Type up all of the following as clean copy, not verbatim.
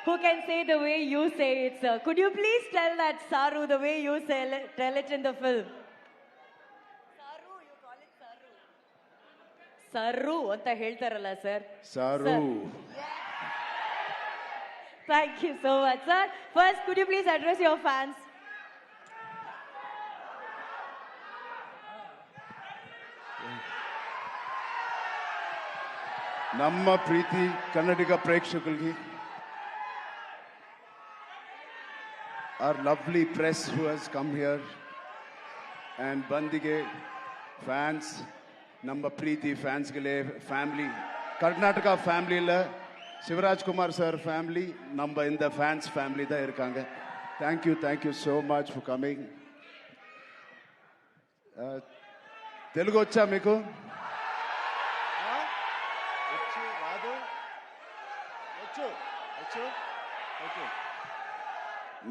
who can say the way you say it, sir. Could you please tell that Saru the way you tell it in the film? Saru, you call it Saru. Saru anta heltaralla, sir. Saru. Thank you so much, sir. First, could you please address your fans? ನಮ್ಮ ಪ್ರೀತಿ ಕನ್ನಡಿಗ ಪ್ರೇಕ್ಷಕರಿಗೆ, our lovely press who has come here, and ಬಂದಿಗೆ fans, ನಮ್ಮ ಪ್ರೀತಿ ಫ್ಯಾನ್ಸ್ಗಳೇ, family, Karnataka ஃபேமிலியில் Shivraj Kumar sir family நம்ம இந்த fans family தான் இருக்காங்க. Thank you so much for coming. Telugu వచ్చా మీకు?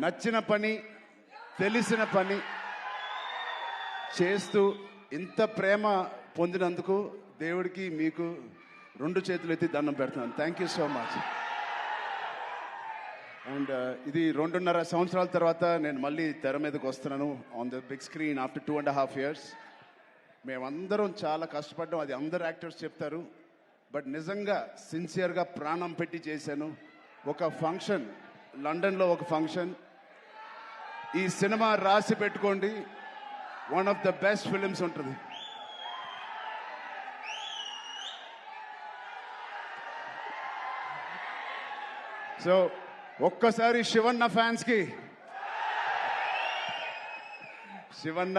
నచ్చిన పని, తెలిసిన పని చేస్తూ ఇంత ప్రేమ పొందినందుకు దేవుడికి మీకు రెండు చేతులు ఎత్తి దండం పెడుతున్నాను. Thank you so much. And ఇది 2.5 సంవత్సరాల తర్వాత నేను మళ్ళీ తెర మీదకి వస్తున్నాను on the big screen after 2.5 years. మేమందరం చాలా కష్టపడ్డాం, అది అందరు యాక్టర్స్ చెప్తారు. బట్ నిజంగా సిన్సియర్గా ప్రాణం పెట్టి చేశాను. ఒక ఫంక్షన్, లండన్లో ఒక ఫంక్షన్, ఈ సినిమా రాసి పెట్టుకోండి, one of the best films ఉంటుంది. సో ఒక్కసారి శివన్న ఫ్యాన్స్కి, శివన్న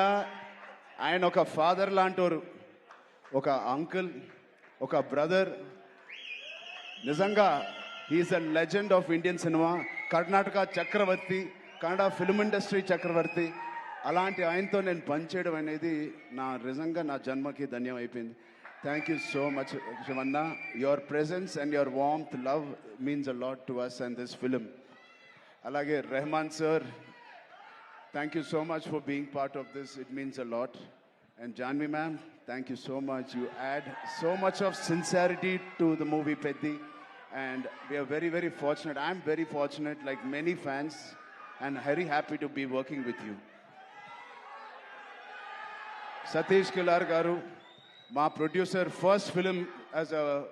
ఆయన ఒక ఫాదర్ లాంటోరు, ఒక అంకుల్, ఒక బ్రదర్. నిజంగా he is a legend of Indian cinema, Karnataka చక్రవర్తి, కన్నడ ఫిల్మ్ ఇండస్ట్రీ చక్రవర్తి. అలాంటి ఆయనతో నేను పనిచేయడం అనేది నిజంగా నా జన్మకి ధన్యం అయిపోయింది. Thank you so much Shivanna. Your presence and your warmth, love means a lot to us and this film. అలాగే Rahman sir, thank you so much for being part of this, it means a lot. And Janvi ma'am, thank you so much. You add so much of sincerity to the movie Peddi, and we are very, very fortunate. I'm very fortunate, like many fans, and very happy to be working with you. Satish Kilar garu, my producer, first film as a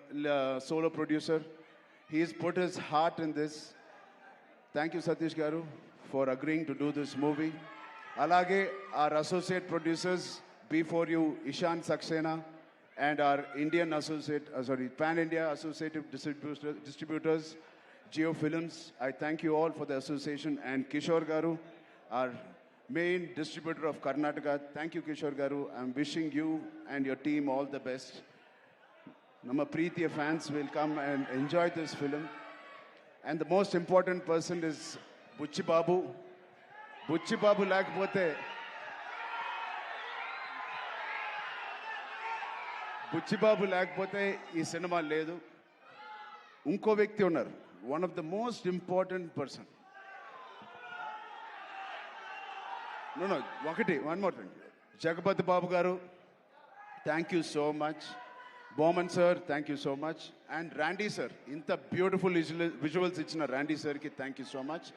solo producer. He's put his heart in this. Thank you Satish garu for agreeing to do this movie. Alage our associate producers before you, Ishan Saxena, and our Indian associate, Pan-India associative distributors, Geo Films. I thank you all for the association. And Kishore Garu, our main distributor of Karnataka. Thank you, Kishore Garu. I'm wishing you and your team all the best. Nama Preetiya fans will come and enjoy this film. And the most important person is Buchi Babu. Buchi Babu lakapothe, Buchibabu లేకపోతే ఈ సినిమా లేదు. ఇంకో వ్యక్తి ఉన్నారు, one of the most important person. No one more thing, Jagapathi Babu garu, thank you so much. Boman sir, thank you so much. And Randy sir, ఇంత beautiful visuals ఇచ్చిన Randy సార్కి థ్యాంక్ యూ సో మచ్.